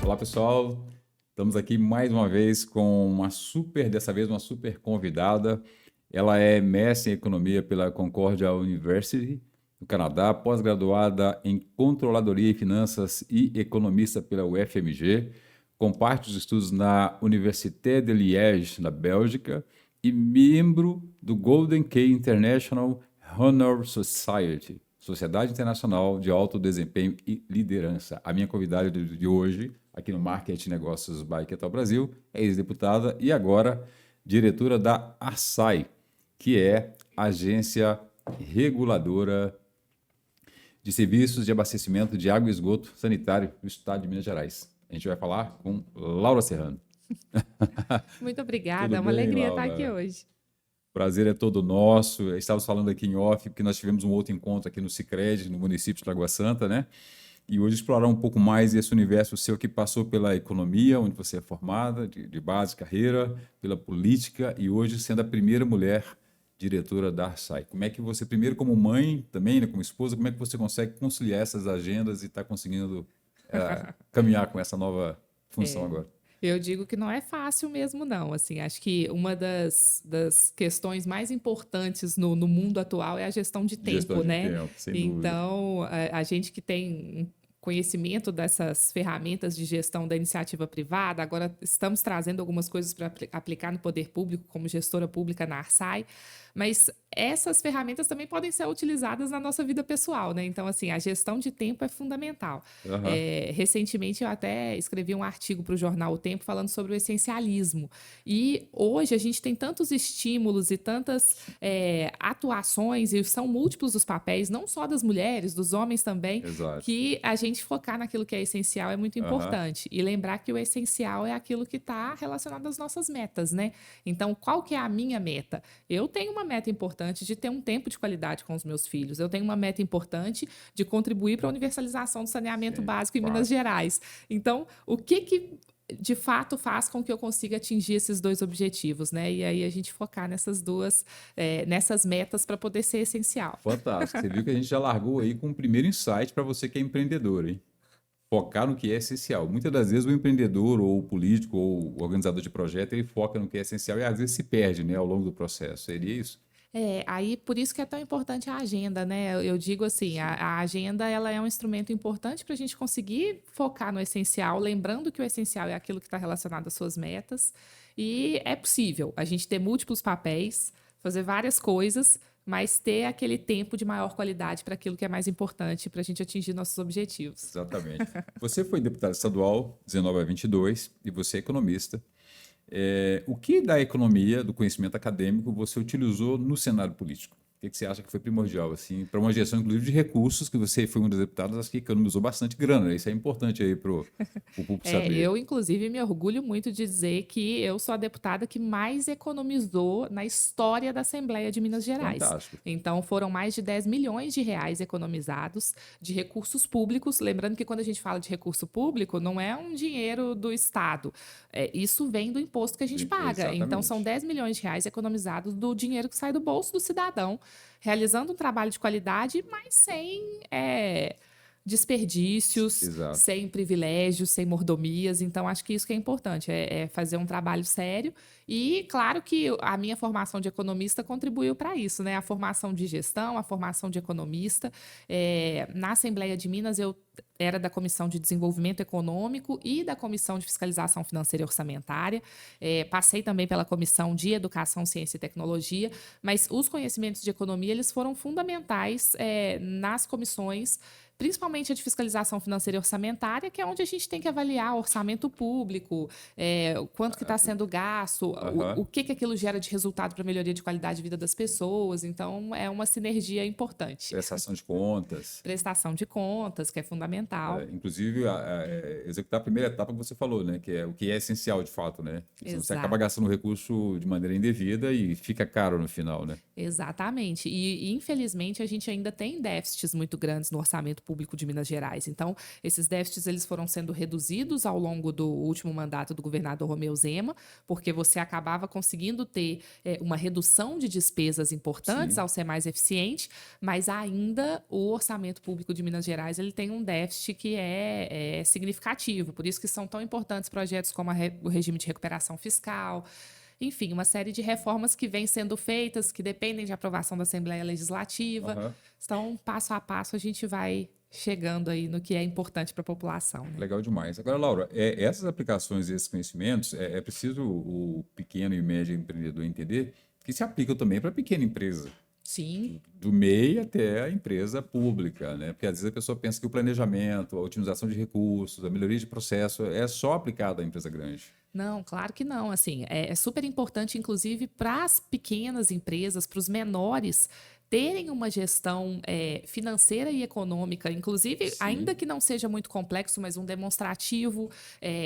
Olá, pessoal. Estamos aqui mais uma vez com dessa vez uma super convidada. Ela é mestre em economia pela Concordia University, no Canadá, pós-graduada em controladoria e finanças e economista pela UFMG, com parte dos estudos na Université de Liège, na Bélgica, e membro do Golden Key International Honor Society, Sociedade Internacional de Alto Desempenho e Liderança. A minha convidada de hoje, aqui no Marketing Negócios by Ketal Brasil, é ex-deputada e agora diretora da ARSAI, que é a Agência Reguladora de Serviços de Abastecimento de Água e Esgoto Sanitário do Estado de Minas Gerais. A gente vai falar com Laura Serrano. Muito obrigada, Tudo é uma bem, alegria estar aqui Laura? hoje. Prazer é todo nosso. Estávamos falando aqui em off, porque nós tivemos um outro encontro aqui no Sicredi, no município de Lagoa Santa, né? E hoje explorar um pouco mais esse universo seu que passou pela economia, onde você é formada, de base, carreira, pela política, e hoje sendo a primeira mulher diretora da Arsai. Como é que você, primeiro como mãe, também, né, como esposa, como é que você consegue conciliar essas agendas e está conseguindo caminhar com essa nova função É, agora? eu digo que não é fácil mesmo, não. Assim, acho que uma das questões mais importantes no mundo atual é a gestão de Gestão tempo, de né? tempo, sem dúvida. Então, a gente que tem um conhecimento dessas ferramentas de gestão da iniciativa privada, agora estamos trazendo algumas coisas para aplicar no poder público, como gestora pública na Arsai, mas essas ferramentas também podem ser utilizadas na nossa vida pessoal, né? Então, assim, a gestão de tempo é fundamental. Aham. Recentemente, eu até escrevi um artigo para o jornal O Tempo falando sobre o essencialismo. E hoje a gente tem tantos estímulos e tantas atuações, e são múltiplos os papéis, não só das mulheres, dos homens também, Exato. que a gente focar naquilo que é essencial é muito Aham. importante. E lembrar que o essencial é aquilo que está relacionado às nossas metas, né? Então, qual que é a minha meta? Eu tenho uma meta importante de ter um tempo de qualidade com os meus filhos. Eu tenho uma meta importante de contribuir para a universalização do saneamento Sim, básico em Minas claro. Gerais. Então, o que de fato faz com que eu consiga atingir esses dois objetivos, né? E aí a gente focar nessas metas para poder ser essencial. Fantástico. Você viu que a gente já largou aí com um primeiro insight para você que é empreendedor, hein? Focar no que é essencial. Muitas das vezes o empreendedor ou o político ou o organizador de projeto, ele foca no que é essencial e às vezes se perde, né, ao longo do processo. Seria isso? Aí por isso que é tão importante a agenda, né? Eu digo assim, a agenda ela é um instrumento importante para a gente conseguir focar no essencial, lembrando que o essencial é aquilo que está relacionado às suas metas. E é possível a gente ter múltiplos papéis, fazer várias coisas, mas ter aquele tempo de maior qualidade para aquilo que é mais importante para a gente atingir nossos objetivos. Exatamente. Você foi deputado estadual 19 a 22 e você é economista. O que da economia, do conhecimento acadêmico, você utilizou no cenário político? O que você acha que foi primordial, assim, para uma gestão, inclusive, de recursos, que você foi um dos deputados, acho que economizou bastante grana, né? Isso é importante aí para o público saber. Eu, inclusive, me orgulho muito de dizer que eu sou a deputada que mais economizou na história da Assembleia de Minas Gerais. Fantástico. Então, foram mais de 10 milhões de reais economizados de recursos públicos. Lembrando que quando a gente fala de recurso público, não é um dinheiro do Estado. Isso vem do imposto que a gente paga. Então, são Exatamente. 10 milhões de reais economizados do dinheiro que sai do bolso do cidadão, realizando um trabalho de qualidade, mas sem desperdícios, Exato. sem privilégios, sem mordomias. Então, acho que isso que é importante, é fazer um trabalho sério. E, claro que a minha formação de economista contribuiu para isso, né? A formação de gestão, a formação de economista. Na Assembleia de Minas, eu era da Comissão de Desenvolvimento Econômico e da Comissão de Fiscalização Financeira e Orçamentária. Passei também pela Comissão de Educação, Ciência e Tecnologia, mas os conhecimentos de economia eles foram fundamentais nas comissões, principalmente a de fiscalização financeira e orçamentária, que é onde a gente tem que avaliar o orçamento público, o quanto que está sendo gasto, Aham. o que aquilo gera de resultado para a melhoria de qualidade de vida das pessoas. Então, é uma sinergia importante. Prestação de contas. Prestação de contas, que é fundamental. Inclusive, executar a primeira etapa que você falou, né? Que é o que é essencial de fato, né? Porque senão você acaba Exato. gastando o recurso de maneira indevida e fica caro no final, né? Exatamente. E, infelizmente, a gente ainda tem déficits muito grandes no orçamento público de Minas Gerais. Então, esses déficits eles foram sendo reduzidos ao longo do último mandato do governador Romeu Zema, porque você acabava conseguindo ter uma redução de despesas importantes Sim. ao ser mais eficiente, mas ainda o orçamento público de Minas Gerais ele tem um déficit que é significativo. Por isso que são tão importantes projetos como o regime de recuperação fiscal, enfim, uma série de reformas que vêm sendo feitas, que dependem de aprovação da Assembleia Legislativa. Aham. Então, passo a passo, a gente vai chegando aí no que é importante para a população, né? Legal demais. Agora, Laura, essas aplicações e esses conhecimentos, é preciso o pequeno e médio empreendedor entender que se aplicam também para a pequena empresa, Sim, do MEI até a empresa pública, né? Porque às vezes a pessoa pensa que o planejamento, a otimização de recursos, a melhoria de processo é só aplicado à empresa grande. não, claro que não. Assim, é super importante, inclusive, para as pequenas empresas, para os menores, terem uma gestão financeira e econômica, inclusive, ainda Sim. que não seja muito complexo, mas um demonstrativo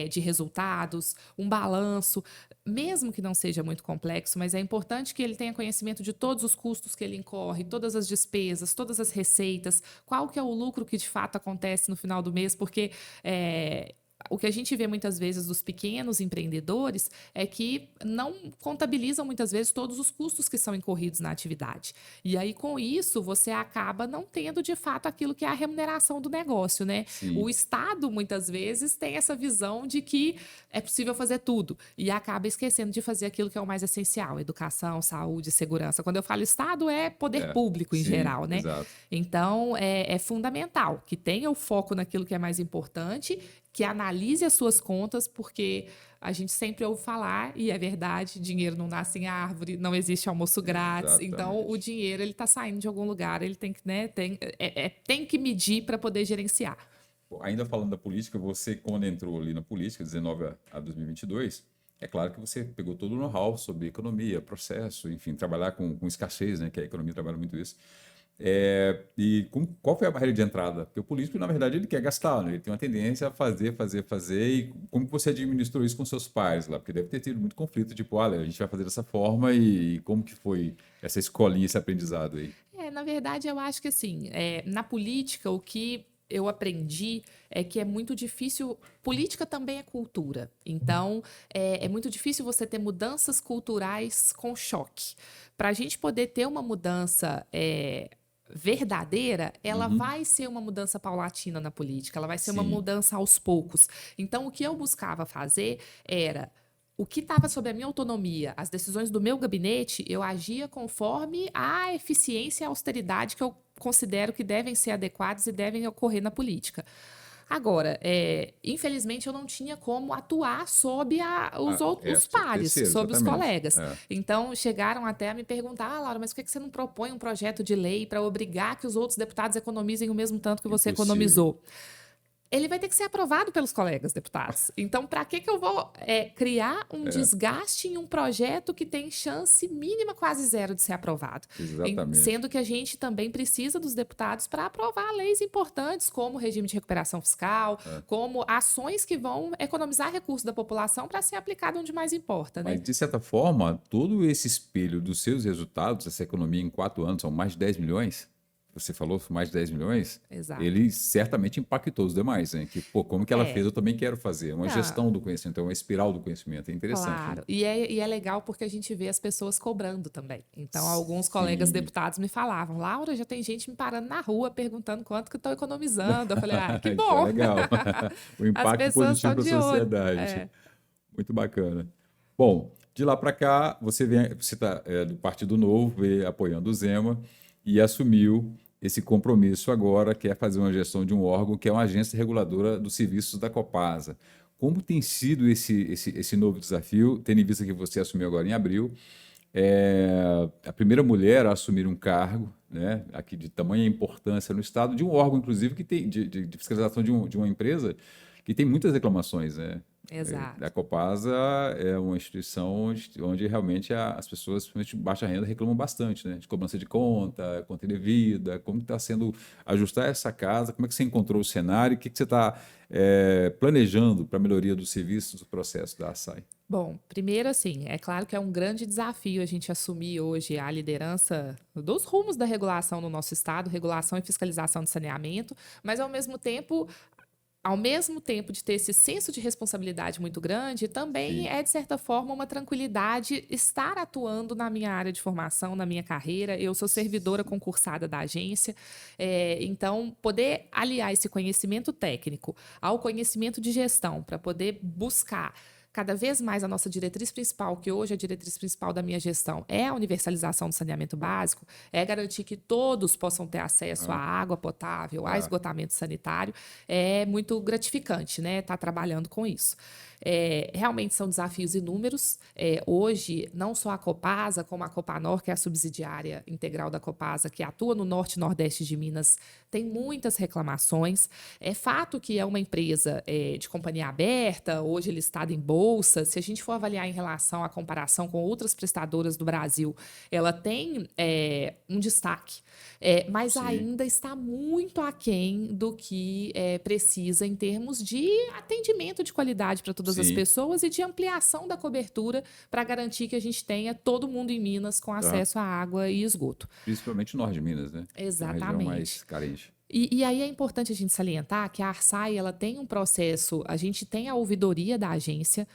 de resultados, um balanço, mesmo que não seja muito complexo, mas é importante que ele tenha conhecimento de todos os custos que ele incorre, todas as despesas, todas as receitas, qual que é o lucro que de fato acontece no final do mês, porque o que a gente vê muitas vezes dos pequenos empreendedores é que não contabilizam muitas vezes todos os custos que são incorridos na atividade. E aí, com isso, você acaba não tendo de fato aquilo que é a remuneração do negócio, né? O Sim. Estado, muitas vezes, tem essa visão de que é possível fazer tudo e acaba esquecendo de fazer aquilo que é o mais essencial: educação, saúde, segurança. Quando eu falo Estado, é poder É. público em Sim, geral, né? exato. Então, é fundamental que tenha o foco naquilo que é mais importante, que analise as suas contas, porque a gente sempre ouve falar, e é verdade, dinheiro não nasce em árvore, não existe almoço grátis. Então, o Exatamente. dinheiro ele está saindo de algum lugar, ele tem que, né, tem que medir para poder gerenciar. Bom, ainda falando da política, você, quando entrou ali na política, 19 a 2022, é claro que você pegou todo o know-how sobre economia, processo, enfim, trabalhar com escassez, né, que a economia trabalha muito isso. Qual foi a barreira de entrada? Porque o político, na verdade, ele quer gastar, né? Ele tem uma tendência a fazer, fazer, fazer. E como que você administrou isso com seus pais lá? Porque deve ter tido muito conflito, tipo, olha, a gente vai fazer dessa forma e como que foi essa escolinha, esse aprendizado aí? Na verdade, eu acho que assim, na política, o que eu aprendi é que é muito difícil. Política também é cultura. Então, é muito difícil você ter mudanças culturais com choque. Para a gente poder ter uma mudança verdadeira, ela Uhum. vai ser uma mudança paulatina na política, ela vai ser uma Sim, mudança aos poucos. Então, o que eu buscava fazer era o que estava sob a minha autonomia, as decisões do meu gabinete, eu agia conforme a eficiência e a austeridade que eu considero que devem ser adequadas e devem ocorrer na política. Agora, infelizmente, eu não tinha como atuar sob os outros sobre pares, terceiro, sob os exatamente. colegas. Então, chegaram até a me perguntar: Laura, mas por que você não propõe um projeto de lei para obrigar que os outros deputados economizem o mesmo tanto que você Impossível. economizou? Ele vai ter que ser aprovado pelos colegas deputados. Então, para que eu vou criar um É, desgaste em um projeto que tem chance mínima quase zero de ser aprovado? exatamente. Sendo que a gente também precisa dos deputados para aprovar leis importantes, como o regime de recuperação fiscal, É. como ações que vão economizar recursos da população para ser aplicado onde mais importa, Mas, né? de certa forma, todo esse espelho dos seus resultados, essa economia em 4 anos, são mais de 10 milhões, você falou mais de 10 milhões, Exato. ele certamente impactou os demais, né? Que, pô, como que ela fez, É. eu também quero fazer. É uma Não, gestão do conhecimento, é uma espiral do conhecimento. É interessante, né? claro. E é legal porque a gente vê as pessoas cobrando também. Então, alguns colegas Sim. deputados me falavam: Laura, já tem gente me parando na rua perguntando quanto que estão economizando. Eu falei: ah, que Isso é bom. legal. O As impacto pessoas positivo estão para a de olho. sociedade. É. Muito bacana. Bom, de lá para cá, você está do Partido Novo, veio apoiando o Zema e assumiu esse compromisso agora, que é fazer uma gestão de um órgão que é uma agência reguladora dos serviços da Copasa. Como tem sido esse novo desafio, tendo em vista que você assumiu agora em abril, a primeira mulher a assumir um cargo, né, aqui de tamanha importância no Estado, de um órgão, inclusive, que tem de fiscalização de uma empresa que tem muitas reclamações, né? A Exato. Copasa é uma instituição onde realmente as pessoas, principalmente de baixa renda, reclamam bastante, né? De cobrança de conta, conta indevida, como está sendo ajustar essa casa, como é que você encontrou o cenário, o que você está planejando para a melhoria dos serviços, do processo da ASAI? Bom, primeiro, assim, é claro que é um grande desafio a gente assumir hoje a liderança dos rumos da regulação no nosso estado, regulação e fiscalização de saneamento, mas ao mesmo tempo de ter esse senso de responsabilidade muito grande, também Sim, é, de certa forma, uma tranquilidade estar atuando na minha área de formação, na minha carreira. Eu sou servidora concursada da agência, então, poder aliar esse conhecimento técnico ao conhecimento de gestão para poder buscar cada vez mais a nossa diretriz principal, que hoje é a diretriz principal da minha gestão, é a universalização do saneamento básico, é garantir que todos possam ter acesso à ah, água potável, a tá, esgotamento sanitário, é muito gratificante, né? Estar trabalhando com isso. Realmente são desafios inúmeros. Hoje, não só a Copasa, como a Copanor, que é a subsidiária integral da Copasa, que atua no norte e nordeste de Minas, tem muitas reclamações. É fato que é uma empresa de companhia aberta, hoje listada em bolsa. Se a gente for avaliar em relação à comparação com outras prestadoras do Brasil, ela tem um destaque, mas sim, ainda está muito aquém do que precisa em termos de atendimento de qualidade para todas as sim, pessoas e de ampliação da cobertura para garantir que a gente tenha todo mundo em Minas com tá. acesso à água e esgoto. Principalmente no norte de Minas, né? Que é uma região mais Exatamente. carente. E aí é importante a gente salientar que a Arsai ela tem um processo, a gente tem a ouvidoria da agência,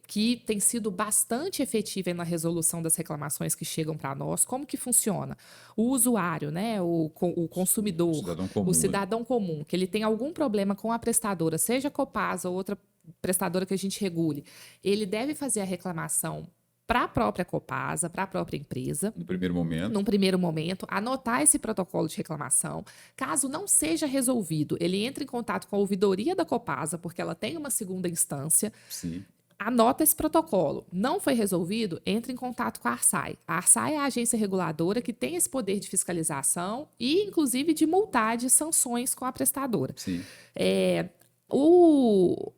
que tem sido bastante efetiva na resolução das reclamações que chegam para nós. Como que funciona? O usuário, né, o O consumidor, cidadão o comum ali. cidadão comum, que ele tem algum problema com a prestadora, seja Copasa ou outra prestadora que a gente regule, ele deve fazer a reclamação para a própria Copasa, para a própria empresa, No primeiro momento, num primeiro momento, anotar esse protocolo de reclamação. Caso não seja resolvido, ele entra em contato com a ouvidoria da Copasa, porque ela tem uma segunda instância, sim, anota esse protocolo. Não foi resolvido, entra em contato com a Arsai. A Arsai é a agência reguladora que tem esse poder de fiscalização e, inclusive, de multar de sanções com a prestadora. sim. É,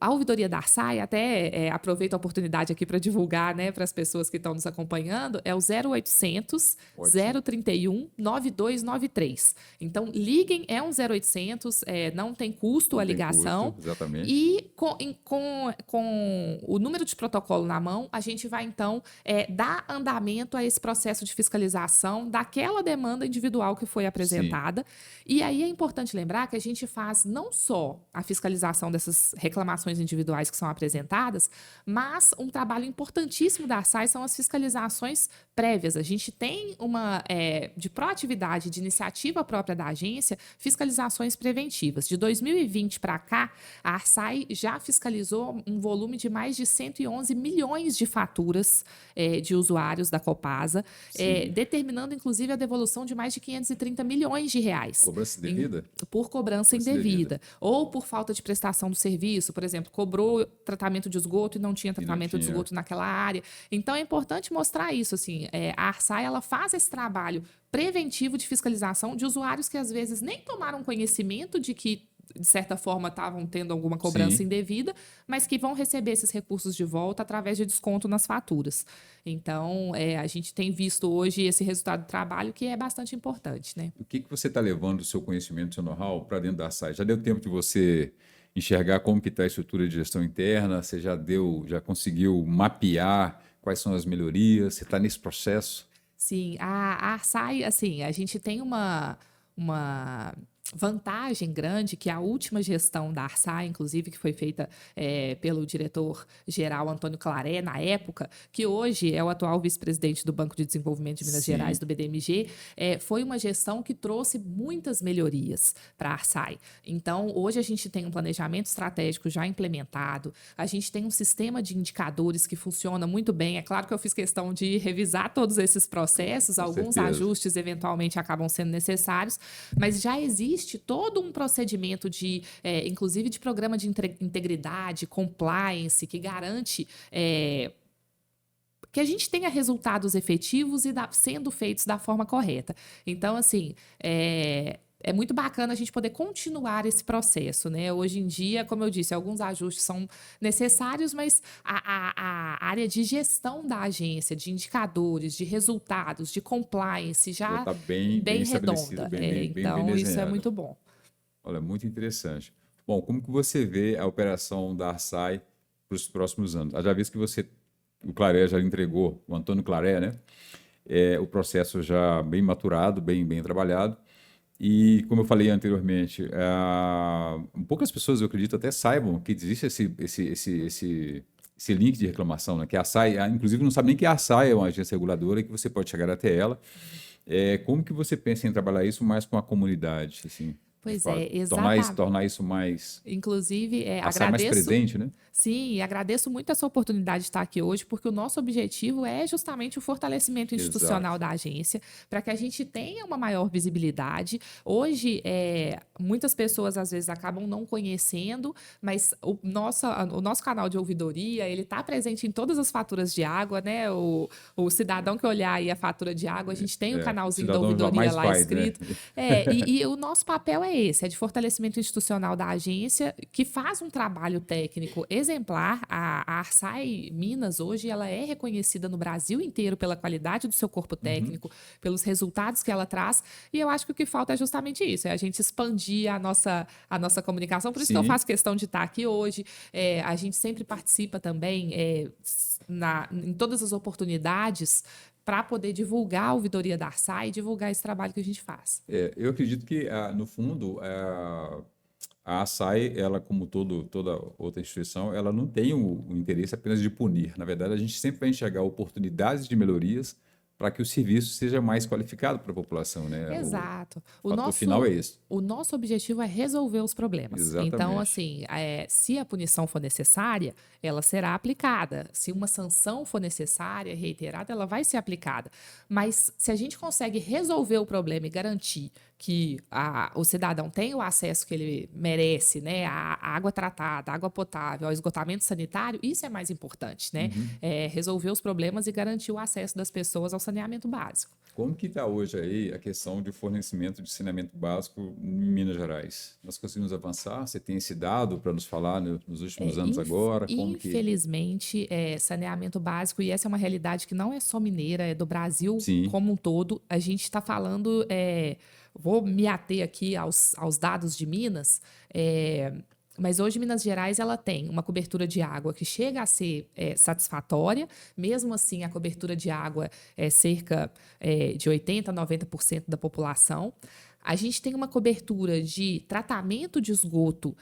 a ouvidoria da Arsai, até aproveito a oportunidade aqui para divulgar, né, para as pessoas que estão nos acompanhando, é o 0800 Ótimo. 031 9293. Então, liguem, é um 0800, não tem custo Não a tem custo, ligação. exatamente. E com o número de protocolo na mão, a gente vai, então, dar andamento a esse processo de fiscalização daquela demanda individual que foi Sim, apresentada. E aí é importante lembrar que a gente faz não só a fiscalização dessas reclamações individuais que são apresentadas, mas um trabalho importantíssimo da ARSAI são as fiscalizações prévias. A gente tem de proatividade, de iniciativa própria da agência, fiscalizações preventivas. De 2020 para cá, a ARSAI já fiscalizou um volume de mais de 111 milhões de faturas de usuários da Copasa, sim. determinando inclusive a devolução de mais de 530 milhões de reais Cobrança em- devida? por cobrança Cobrança devida. indevida ou por falta de prestação do serviço, por exemplo, cobrou tratamento de esgoto e não tinha E não tratamento de tinha. esgoto naquela área. Então é importante mostrar isso, assim, a Arsai ela faz esse trabalho preventivo de fiscalização de usuários que às vezes nem tomaram conhecimento de que de certa forma estavam tendo alguma cobrança Sim. indevida, mas que vão receber esses recursos de volta através de desconto nas faturas. Então, a gente tem visto hoje esse resultado do trabalho que é bastante importante, né? O que você está levando do seu conhecimento, do seu know-how para dentro da SAI? Já deu tempo de você enxergar como que está a estrutura de gestão interna? Você já conseguiu mapear quais são as melhorias? Você está nesse processo? Sim, a Arsai, assim, a gente tem uma vantagem grande que a última gestão da Arsai, inclusive, que foi feita pelo diretor-geral Antônio Claré, na época, que hoje é o atual vice-presidente do Banco de Desenvolvimento de Minas Gerais, Sim, do BDMG, foi uma gestão que trouxe muitas melhorias para a Arsai. Então, hoje a gente tem um planejamento estratégico já implementado, a gente tem um sistema de indicadores que funciona muito bem. É claro que eu fiz questão de revisar todos esses processos, com alguns certeza. ajustes eventualmente acabam sendo necessários, mas já existe todo um procedimento inclusive de programa de integridade, compliance, que garante que a gente tenha resultados efetivos e sendo feitos da forma correta. Então, assim, é muito bacana a gente poder continuar esse processo, né? Hoje em dia, como eu disse, alguns ajustes são necessários, mas a área de gestão da agência, de indicadores, de resultados, de compliance, Já já está bem, bem bem estabelecido, redonda. bem Então, isso é desenhado. muito bom. Olha, muito interessante. Bom, como que você vê a operação da Arsai para os próximos anos? Já visto que o Claré já entregou, o Antônio Claré, né? O processo já bem maturado, bem trabalhado. E, como eu falei anteriormente, poucas pessoas, eu acredito, até saibam que existe esse link de reclamação, né? Que a Arsai, inclusive, não sabe nem que a Arsai é uma agência reguladora e que você pode chegar até ela. Como que você pensa em trabalhar isso mais com a comunidade, assim, de Pois fato? é, exatamente. Tornar isso mais... Inclusive, A Arsai mais agradeço. presente, né? Sim, e agradeço muito essa oportunidade de estar aqui hoje, porque o nosso objetivo é justamente o fortalecimento institucional Exato. da agência, para que a gente tenha uma maior visibilidade. Hoje, muitas pessoas às vezes acabam não conhecendo, mas o nosso canal de ouvidoria, ele está presente em todas as faturas de água, né? O cidadão que olhar aí a fatura de água, a gente tem o O canalzinho da cidadão ouvidoria mais lá faz, né? escrito. E o nosso papel é esse, é de fortalecimento institucional da agência, que faz um trabalho técnico exemplar. A Arsai Minas, hoje, ela é reconhecida no Brasil inteiro pela qualidade do seu corpo técnico, pelos resultados que ela traz, e eu acho que o que falta é justamente isso, é a gente expandir a nossa comunicação, por isso que eu Sim. faço questão de estar aqui hoje. A gente sempre participa também em todas as oportunidades para poder divulgar a ouvidoria da Arsai e divulgar esse trabalho que a gente faz. Eu acredito que, no fundo, a Arsai, ela, como toda outra instituição, ela não tem o interesse apenas de punir. Na verdade, a gente sempre vai enxergar oportunidades de melhorias para que o serviço seja mais qualificado para a população, né? O Exato. fator final é esse. O nosso objetivo é resolver os problemas. Então, Exatamente. assim, se a punição for necessária, ela será aplicada. Se uma sanção for necessária, reiterada, ela vai ser aplicada. Mas se a gente consegue resolver o problema e garantir que o cidadão tem o acesso que ele merece, né? A água tratada, a água potável, ao esgotamento sanitário, isso é mais importante, né? Resolver os problemas e garantir o acesso das pessoas ao saneamento básico. Como que está hoje aí a questão de fornecimento de saneamento básico em Minas Gerais? Nós conseguimos avançar? Você tem esse dado para nos falar nos últimos anos agora? Como que... Infelizmente, saneamento básico, e essa é uma realidade que não é só mineira, é do Brasil Sim, como um todo. A gente está falando, vou me ater aqui aos dados de Minas, mas hoje Minas Gerais ela tem uma cobertura de água que chega a ser satisfatória, mesmo assim a cobertura de água é cerca de 80% a 90% da população. A gente tem uma cobertura de tratamento de esgoto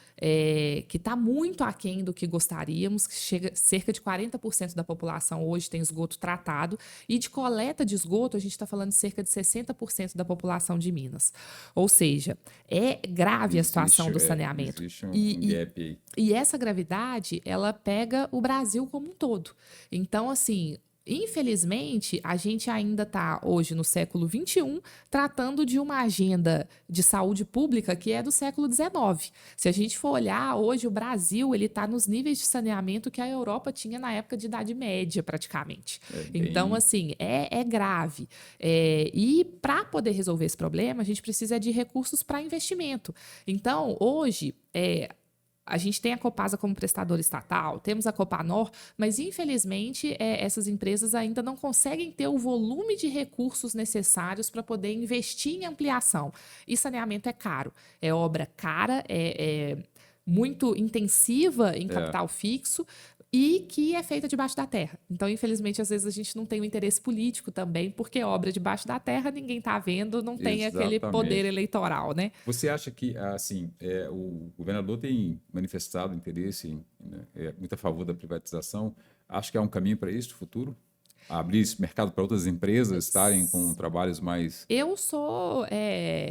que está muito aquém do que gostaríamos, que chega cerca de 40% da população hoje tem esgoto tratado, e de coleta de esgoto a gente está falando de cerca de 60% da população de Minas. Ou seja, é grave a situação do saneamento. existe um E, gap aí. e essa gravidade, ela pega o Brasil como um todo. Então, assim, infelizmente, a gente ainda está hoje no século XXI tratando de uma agenda de saúde pública que é do século XIX. Se a gente for olhar, hoje o Brasil ele está nos níveis de saneamento que a Europa tinha na época de Idade Média, praticamente. Então, assim, é grave. E para poder resolver esse problema, a gente precisa de recursos para investimento. Então, hoje, a gente tem a Copasa como prestadora estatal, temos a Copanor, mas infelizmente essas empresas ainda não conseguem ter o volume de recursos necessários para poder investir em ampliação. E saneamento é caro, é obra cara, é muito intensiva em capital fixo e que é feita debaixo da terra. Então, infelizmente, às vezes a gente não tem o interesse político também, porque obra debaixo da terra ninguém está vendo, não tem aquele poder Exatamente. eleitoral, né? Você acha que, assim, o governador tem manifestado interesse, né, muito a favor da privatização? Acha que há um caminho para isso no futuro? Abrir esse mercado para outras empresas estarem com trabalhos mais... Eu sou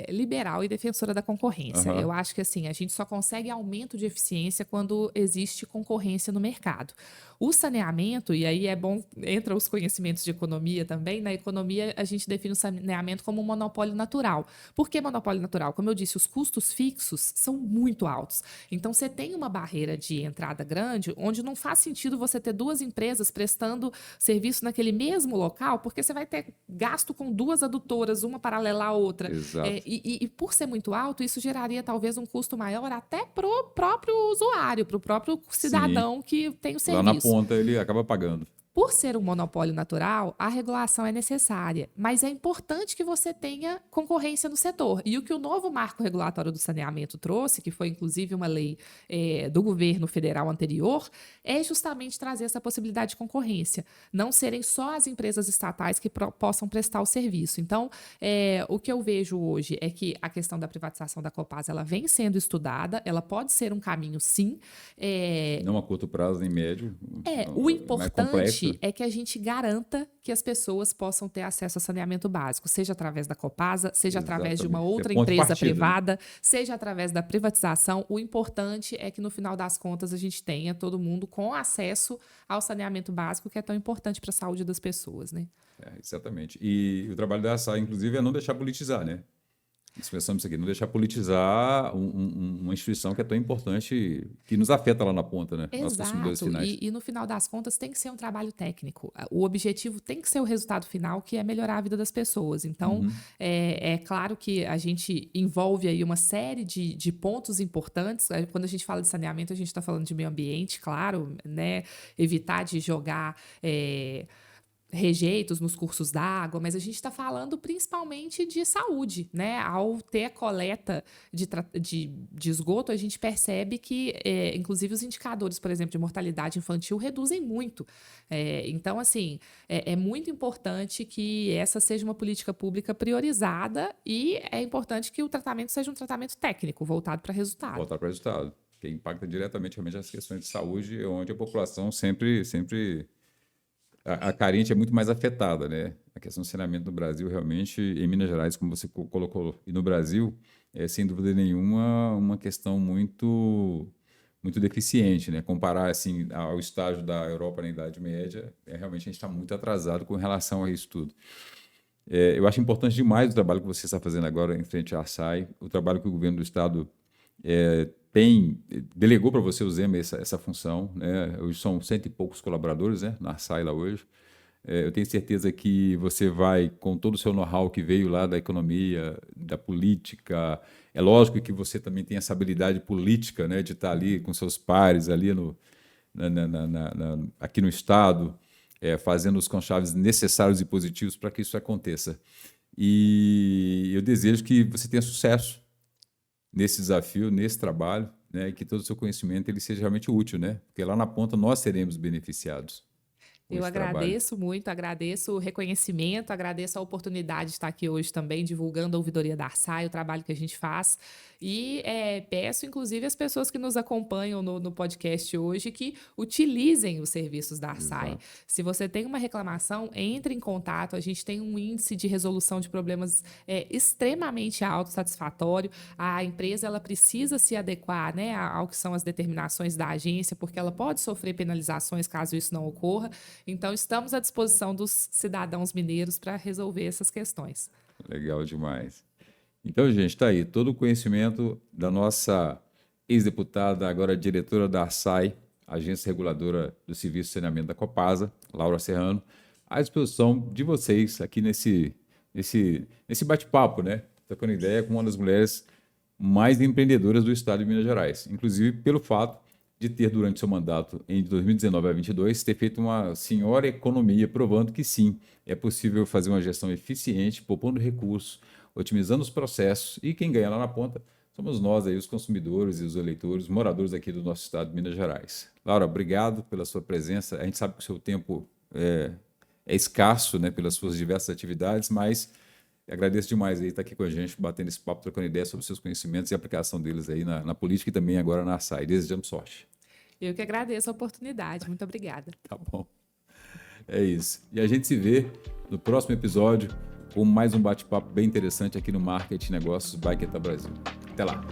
liberal e defensora da concorrência. Aham. Eu acho que assim, a gente só consegue aumento de eficiência quando existe concorrência no mercado. O saneamento, e aí é bom, entra os conhecimentos de economia também, na economia a gente define o saneamento como um monopólio natural. Por que monopólio natural? Como eu disse, os custos fixos são muito altos. Então você tem uma barreira de entrada grande, onde não faz sentido você ter duas empresas prestando serviço naquele mesmo local, porque você vai ter gasto com 2 adutoras, uma paralela à outra. Exato. E por ser muito alto, isso geraria talvez um custo maior até para o próprio usuário, para o próprio cidadão que tem o Lá na serviço. ponta ele acaba pagando. Por ser um monopólio natural, a regulação é necessária, mas é importante que você tenha concorrência no setor. E o que o novo marco regulatório do saneamento trouxe, que foi inclusive uma lei do governo federal anterior, é justamente trazer essa possibilidade de concorrência. Não serem só as empresas estatais que possam prestar o serviço. Então, o que eu vejo hoje é que a questão da privatização da Copasa ela vem sendo estudada, ela pode ser um caminho, sim. Não a curto prazo nem médio. O importante complexo. é que a gente garanta que as pessoas possam ter acesso a saneamento básico, seja através da Copasa, seja através de uma Exatamente. outra É ponto de empresa partida, né? privada, seja através da privatização. O importante é que, no final das contas, a gente tenha todo mundo com acesso ao saneamento básico, que é tão importante para a saúde das pessoas, né? Exatamente. E o trabalho da ASAI, inclusive, é não deixar politizar, né? Nós pensamos isso aqui, não deixar politizar uma instituição que é tão importante, que nos afeta lá na ponta, né? Nós consumidores Exato. finais. E no final das contas tem que ser um trabalho técnico. O objetivo tem que ser o resultado final, que é melhorar a vida das pessoas. Então, é claro que a gente envolve aí uma série de pontos importantes. Quando a gente fala de saneamento, a gente está falando de meio ambiente, claro, né? Evitar de jogar rejeitos nos cursos d'água, mas a gente está falando principalmente de saúde, né? Ao ter a coleta de esgoto, a gente percebe que, inclusive, os indicadores, por exemplo, de mortalidade infantil reduzem muito. Então, assim, é muito importante que essa seja uma política pública priorizada e é importante que o tratamento seja um tratamento técnico, voltado para resultado. Voltar para o resultado, que impacta diretamente realmente as questões de saúde, onde a população sempre a carente é muito mais afetada, né? A questão do saneamento no Brasil, realmente, em Minas Gerais, como você colocou, e no Brasil, é sem dúvida nenhuma uma questão muito deficiente, né? Comparar assim ao estágio da Europa na Idade Média, realmente a gente está muito atrasado com relação a isso tudo. Eu acho importante demais o trabalho que você está fazendo agora em frente à ASAI, o trabalho que o governo do estado delegou para você, o Zema, essa função, né? Hoje são 100 e poucos colaboradores, né, na ASAI lá hoje. Eu tenho certeza que você vai, com todo o seu know-how que veio lá da economia, da política, é lógico que você também tem essa habilidade política, né, de estar ali com seus pares, ali aqui no Estado, fazendo os conchaves necessários e positivos para que isso aconteça. E eu desejo que você tenha sucesso nesse desafio, nesse trabalho, né, e que todo o seu conhecimento ele seja realmente útil, né? Porque lá na ponta nós seremos beneficiados. Eu agradeço muito, agradeço o reconhecimento, agradeço a oportunidade de estar aqui hoje também divulgando a ouvidoria da ASAI, o trabalho que a gente faz. E peço, inclusive, às pessoas que nos acompanham no podcast hoje que utilizem os serviços da ASAI. Exato. Se você tem uma reclamação, entre em contato. A gente tem um índice de resolução de problemas extremamente alto, satisfatório. A empresa ela precisa se adequar, né, ao que são as determinações da agência, porque ela pode sofrer penalizações caso isso não ocorra. Então, estamos à disposição dos cidadãos mineiros para resolver essas questões. Legal demais. Então, gente, está aí todo o conhecimento da nossa ex-deputada, agora diretora da ASAI, Agência Reguladora do Serviço de Saneamento da Copasa, Laura Serrano, à disposição de vocês aqui nesse bate-papo, né? Trocando ideia com uma das mulheres mais empreendedoras do estado de Minas Gerais, inclusive pelo fato de ter, durante seu mandato, em 2019 a 2022, ter feito uma senhora economia, provando que sim, é possível fazer uma gestão eficiente, poupando recursos, otimizando os processos, e quem ganha lá na ponta somos nós, aí, os consumidores e os eleitores, moradores aqui do nosso estado de Minas Gerais. Laura, obrigado pela sua presença. A gente sabe que o seu tempo é escasso, né, pelas suas diversas atividades, mas agradeço demais aí estar aqui com a gente, batendo esse papo, trocando ideias sobre os seus conhecimentos e a aplicação deles aí na política e também agora na ASAI. Desejamos sorte. Eu que agradeço a oportunidade. Muito obrigada. Tá bom. É isso. E a gente se vê no próximo episódio com mais um bate-papo bem interessante aqui no Marketing Negócios by Queta Brasil. Até lá.